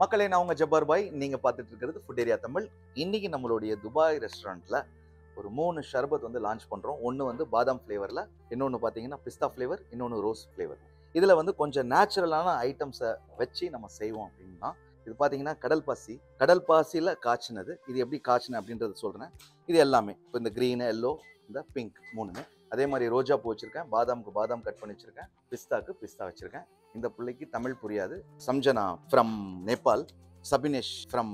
மக்களே, நான் உங்க ஜப்பார் பாய். நீங்க பார்த்துட்டு இருக்கிறது ஃபுட் ஏரியா தமிழ். இன்னைக்கு நம்மளுடைய துபாய் ரெஸ்டாரண்ட்ல ஒரு 3 ஷர்பத் வந்து லான்ச் பண்றோம். ஒன்று வந்து பாதாம் ஃப்ளேவர்ல, இன்னொன்று பார்த்தீங்கன்னா பிஸ்தா ஃப்ளேவர், இன்னொன்று ரோஸ் ஃப்ளேவர். இதுல வந்து கொஞ்சம் நேச்சுரலான ஐட்டம்ஸை வச்சு நம்ம செய்வோம் அப்படின்னா, இது பார்த்தீங்கன்னா கடல் பாசி, கடல் பாசியில் காய்ச்சினது. இது எப்படி காய்ச்சினேன் அப்படின்றத சொல்றேன். இது எல்லாமே இப்போ இந்த க்ரீனு, எல்லோ, இந்த பிங்க் மூணுமே. அதே மாதிரி ரோஜா பூ வச்சிருக்கேன், பாதாமுக்கு பாதாம் கட் பண்ணி வச்சிருக்கேன், பிஸ்தாக்கு பிஸ்தா வச்சிருக்கேன். இந்த பிள்ளைக்கு தமிழ் புரியாது. சம்ஜனா ஃப்ரம் நேபாள், சபினேஷ் ஃப்ரம்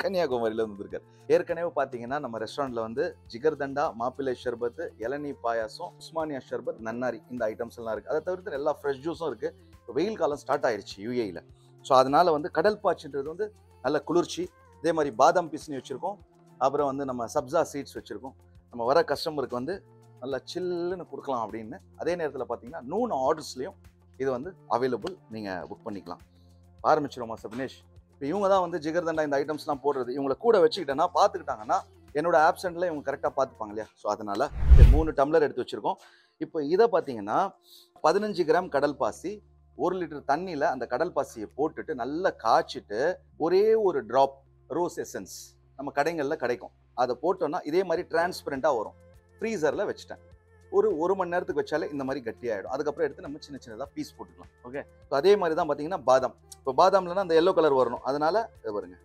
கன்னியாகுமரியில வந்திருக்காரு. ஏற்கனவே பார்த்தீங்கன்னா நம்ம ரெஸ்டாரண்ட்ல வந்து ஜிகர்தண்டா, மாப்பிள்ளை ஷர்பத், இளநீ பாயாசம், உஸ்மானியா ஷர்பத், நன்னாரி இந்த ஐட்டம்ஸ் எல்லாம் இருக்கு. அதை தவிர்த்து எல்லா ஃப்ரெஷ் ஜூஸும் இருக்கு. இப்போ வெயில் காலம் ஸ்டார்ட் ஆயிடுச்சு யூஏஇல. ஸோ அதனால வந்து கடல் பாய்ச்சின்றது வந்து நல்ல குளிர்ச்சி. இதே மாதிரி பாதாம் பிஸ்னி வச்சிருக்கோம். அப்புறம் வந்து நம்ம சப்ஜா சீட்ஸ் வச்சிருக்கோம். நம்ம வர கஸ்டமருக்கு வந்து நல்லா சில்லுன்னு கொடுக்கலாம் அப்படின்னு. அதே நேரத்தில் பார்த்தீங்கன்னா 3 ஆர்டர்ஸ்லையும் இது வந்து அவைலபிள். நீங்கள் புக் பண்ணிக்கலாம். ஆரம்பிச்சிருவோமா சபினேஷ்? இப்போ இவங்க தான் வந்து ஜிகர்தண்டா இந்த ஐட்டம்ஸ்லாம் போடுறது. இவங்களை கூட வச்சுக்கிட்டேன்னா பார்த்துக்கிட்டாங்கன்னா என்னோட ஆப்சென்ட்ல இவங்க கரெக்டாக பார்த்துப்பாங்க இல்லையா? ஸோ அதனால 3 டம்ளர் எடுத்து வச்சிருக்கோம். இப்போ இதை பார்த்தீங்கன்னா 15 கிராம் கடல் பாசி, 1 லிட்டர் தண்ணியில் அந்த கடல் பாசியை போட்டுட்டு நல்லா காய்ச்சிட்டு ஒரே ஒரு ட்ராப் ரோஸ் எசன்ஸ் நம்ம கடைகளில் கிடைக்கும். அதை போட்டோம்னா இதே மாதிரி டிரான்ஸ்பரண்டாக வரும். ஃப்ரீசரில் வச்சுட்டேன். ஒரு மணி நேரத்துக்கு வச்சாலே இந்த மாதிரி கட்டியாயிடும். அதுக்கப்புறம் எடுத்து நம்ம சின்ன சின்னதாக பீஸ் போட்டுக்கலாம். ஓகே, ஸோ அதே மாதிரி தான் பார்த்தீங்கன்னா பாதாம். இப்போ பாதாம்லன்னா அந்த எல்லோ கலர் வரணும். அதனால இது பாருங்க,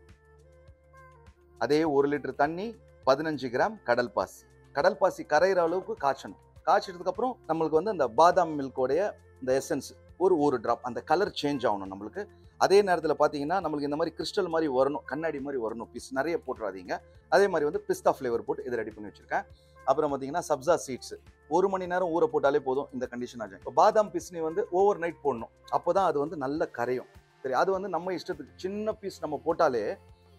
அதே 1 லிட்டர் தண்ணி, 15 கிராம் கடல் பாசி. கடல் பாசி கரையிற அளவுக்கு காய்ச்சணும். காய்ச்சதுக்கு அப்புறம் நம்மளுக்கு வந்து அந்த பாதாம் மில்கோடைய இந்த எசன்ஸ் ஒரு டிராப், அந்த கலர் சேஞ்ச் ஆகணும் நம்மளுக்கு. அதே நேரத்தில் பார்த்தீங்கன்னா நம்மளுக்கு இந்த மாதிரி கிறிஸ்டல் மாதிரி வரணும், கண்ணாடி மாதிரி வரணும். பீஸ் நிறைய போட்டுறாதீங்க. அதே மாதிரி வந்து பிஸ்தா ஃப்ளேவர் போட்டு இதை ரெடி பண்ணி வச்சிருக்கேன். அப்புறம் பார்த்தீங்கன்னா சப்ஜா சீட்ஸ் 1 மணி நேரம் ஊற போட்டாலே போதும் இந்த கண்டிஷன் ஆகும். இப்போ பாதாம் பிஸ்னி வந்து ஓவர் நைட் போடணும். அப்போதான் அது வந்து நல்ல கரையும். சரி, அது வந்து நம்ம இஷ்டத்துக்கு சின்ன பீஸ் நம்ம போட்டாலே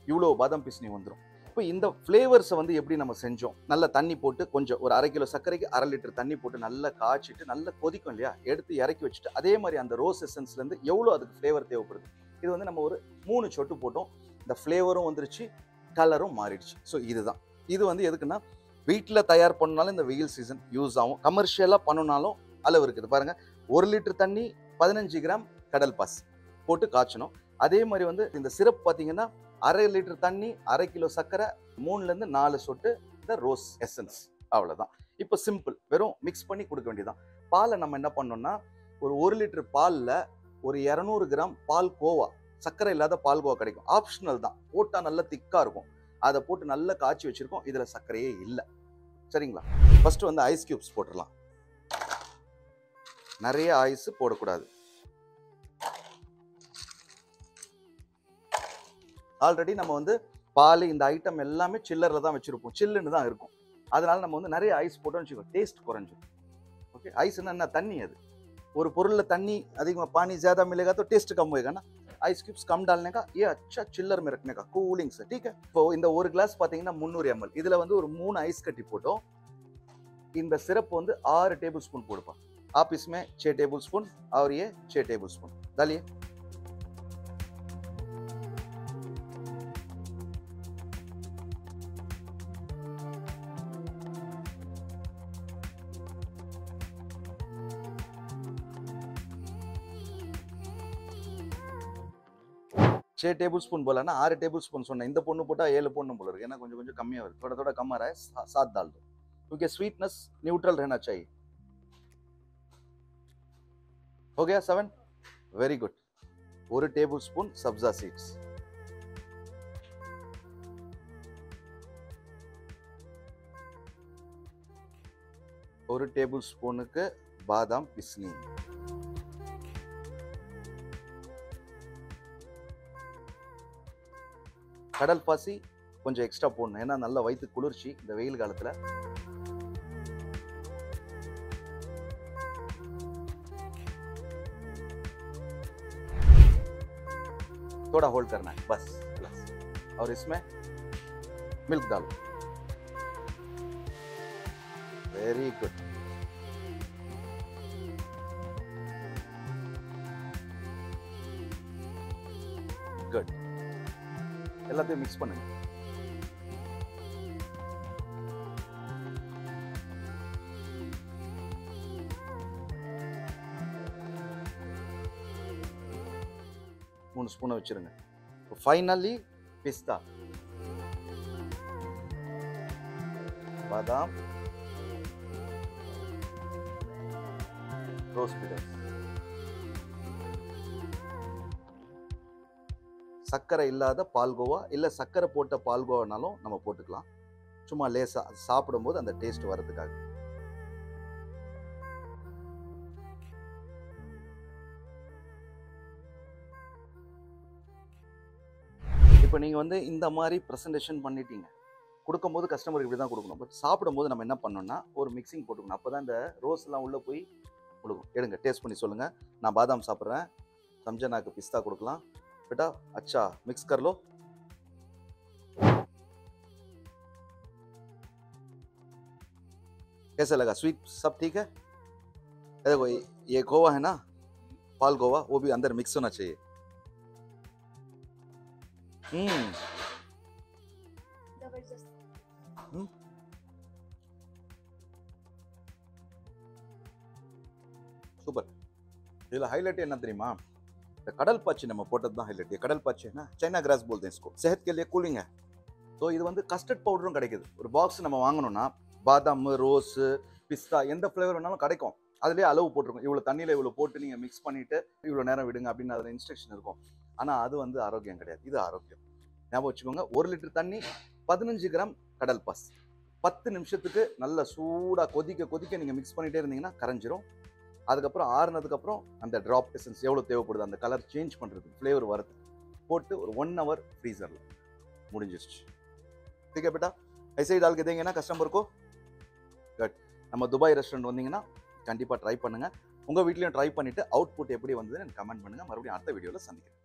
இவ்வளோ பாதாம் பிஸ்னி வந்துடும். இப்போ இந்த ஃப்ளேவர்ஸை வந்து எப்படி நம்ம செஞ்சோம்? நல்ல தண்ணி போட்டு கொஞ்சம் ஒரு 1/2 கிலோ சர்க்கரைக்கு 1/2 லிட்டர் தண்ணி போட்டு நல்லா காய்ச்சிட்டு நல்லா கொதிக்கும் இல்லையா? எடுத்து இறக்கி வச்சுட்டு அதே மாதிரி அந்த ரோஸ் எசன்ஸ்லேருந்து எவ்வளோ அதுக்கு ஃப்ளேவர் தேவைப்படுது. இது வந்து நம்ம ஒரு 3 சொட்டு போட்டோம். இந்த ஃப்ளேவரும் வந்துருச்சு, கலரும் மாறிடுச்சு. ஸோ இதுதான். இது வந்து எதுக்குன்னா வீட்டில் தயார் பண்ணாலும் இந்த வெயில் சீசன் யூஸ் ஆகும். கமர்ஷியலாக பண்ணனாலும் அளவு இருக்குது. பாருங்க, 1 லிட்டர் தண்ணி, 15 கிராம் கடல் பாசி போட்டு காய்ச்சணும். அதே மாதிரி வந்து இந்த சிரப் பார்த்தீங்கன்னா 1/2 லிட்டர் தண்ணி, 1/2 கிலோ சர்க்கரை, 3லேருந்து 4 சொட்டு இந்த ரோஸ் எசன்ஸ். அவ்வளோதான். இப்போ சிம்பிள், வெறும் மிக்ஸ் பண்ணி கொடுக்க வேண்டியதுதான். பாலை நம்ம என்ன பண்ணோம்னா ஒரு 1 லிட்டர் பாலில் ஒரு 200 கிராம் பால் கோவா, சர்க்கரை இல்லாத பால் கோவா கிடைக்கும். ஆப்ஷனல் தான், போட்டால் நல்லா திக்காக இருக்கும். அதை போட்டு நல்லா காய்ச்சி வச்சிருக்கோம். இதில் சர்க்கரையே இல்லை. சரிங்களா? ஃபர்ஸ்ட் வந்து ஐஸ் கியூப்ஸ் போட்டுடலாம். நிறைய ஐஸ் போடக்கூடாது. ஆல்ரெடி நம்ம வந்து பால் இந்த ஐட்டம் எல்லாமே சில்லரில் தான் வச்சிருப்போம், சில்லுன்னு தான் இருக்கும். அதனால நம்ம வந்து நிறைய ஐஸ் போட்டோம்னு வச்சுக்கோங்க, டேஸ்ட் குறைஞ்சிடும். ஓகே, ஐஸ்னா என்ன? தண்ணி. அது ஒரு பொருளில் தண்ணி அதிகமாக, पानी ज़्यादा मिलेगा तो टेस्ट कम होएगा ना. आइस क्यूब्स कम डालने का, ये अच्छा चिल्लर में रखने का, कूलिंग से. ठीक है. இப்போ இந்த ஒரு கிளாஸ் பார்த்தீங்கன்னா 300 ml. இதில் வந்து ஒரு 3 ஐஸ் கட்டி போட்டோம். இந்த சிரப் வந்து 6 टेबल स्पून போடுப்பா. आप इसमें 6 टेबल स्पून और ये 6 टेबल स्पून डालिए. छह टेबल स्पून बोला ना, 6 टेबल स्पून சொன்னேன். இந்த பொண்ணு போட்டா 7 பொண்ணு போல இருக்கு. ஏன்னா கொஞ்சம் கொஞ்சம் கம்மியா வருது. थोड़ा थोड़ा कम आ रहा है, 7 डाल दो क्योंकि स्वीटनेस न्यूट्रल रहना चाहिए. हो गया 7? Very good. 1 टेबल स्पून सब्जा सीड्स, 1 टेबल स्पूனுக்கு பாதாம் பிஸ்னி, கடல் பாசி கொஞ்சம் எக்ஸ்ட்ரா போடணும். ஏன்னா நல்ல வயிற்று குளிர்ச்சி இந்த வெயில் காலத்துல. थोड़ा होल्ड करना है बस. और इसमें मिल्क डालो. Very good. गुड. எல்லாத்தையும் மிக்ஸ் பண்ணுங்க. மூணு ஸ்பூனை வச்சிருங்க. फाइनली पिस्ता, बादाम, ரோஸ் பிடர்ஸ். சர்க்கரை இல்லாத பால்கோவா இல்லை சர்க்கரை போட்ட பால்கோவானாலும் நம்ம போட்டுக்கலாம். சும்மா லேசா சாப்பிடும்போது அந்த டேஸ்ட் வரதுக்காக. இப்போ நீங்கள் வந்து இந்த மாதிரி ப்ரெசன்டேஷன் பண்ணிட்டீங்க. கொடுக்கும்போது கஸ்டமருக்கு இப்படி தான் கொடுக்கணும். பட் சாப்பிடும்போது நம்ம என்ன பண்ணோம்னா ஒரு மிக்சிங் போட்டுக்கணும். அப்போ தான் இந்த ரோஸ்லாம் உள்ளே போய் கொடுக்கும். எடுங்க, டேஸ்ட் பண்ணி சொல்லுங்கள். நான் பாதாம் சாப்பிட்றேன், சம்ஜனாக்கு பிஸ்தா கொடுக்கலாம். बेटा अच्छा मिक्स कर लो. कैसा लगा? स्वीट सब ठीक है? देखो ये खोवा है ना, पाल गोवा, वो भी अंदर मिक्स होना चाहिए. சூப்பர். இதுல ஹைலைட் என்ன தெரியுமா? இந்த கடல் பாச்சி நம்ம போட்டது தான் ஹைலைட். கடல் பாச்சினா சைனா கிராஸ் बोलते हैं इसको. सेहत के लिए कूलिंग है. ஸோ இது வந்து கஸ்டர்ட் பவுடரும் கிடைக்குது. ஒரு பாக்ஸ் நம்ம வாங்கணும்னா பாதாம், ரோஸ், பிஸ்தா எந்த ஃப்ளேவர் வேணாலும் கிடைக்கும். அதுலேயே அளவு போட்டிருக்கும். இவ்வளோ தண்ணியில் இவ்வளோ போட்டு நீங்கள் மிக்ஸ் பண்ணிவிட்டு இவ்வளோ நேரம் விடுங்க அப்படின்னு அதில் இன்ஸ்ட்ரக்ஷன் இருக்கும். ஆனால் அது வந்து ஆரோக்கியம் கிடையாது. இது ஆரோக்கியம். ஞாபகம் வச்சுக்கோங்க. 1 லிட்டர் தண்ணி 15 கிராம் கடல் பாஸ். 10 நிமிஷத்துக்கு நல்ல சூடாக கொதிக்க கொதிக்க நீங்கள் மிக்ஸ் பண்ணிகிட்டே இருந்தீங்கன்னா கரைஞ்சிரும். அதுக்கப்புறம் ஆறுனதுக்கப்புறம் அந்த ட்ராப் எசன்ஸ் எவ்வளோ தேவைப்படுது அந்த கலர் சேஞ்ச் பண்ணுறதுக்கு, ஃப்ளேவர் வரது போட்டு ஒரு 1 ஹவர் ஃப்ரீசரில் முடிஞ்சிருச்சு. ठीक है बेटा, ऐसे ही डाल के देंगे ना कस्टमर को. गुड. நம்ம துபாய் ரெஸ்டாரண்ட் வந்தீங்கன்னா கண்டிப்பாக ட்ரை பண்ணுங்கள். உங்கள் வீட்லேயும் ட்ரை பண்ணிவிட்டு அவுட்புட் எப்படி வந்ததுன்னு கமெண்ட் பண்ணுங்கள். மறுபடியும் அடுத்த வீடியோவில் சந்திக்கிறேன்.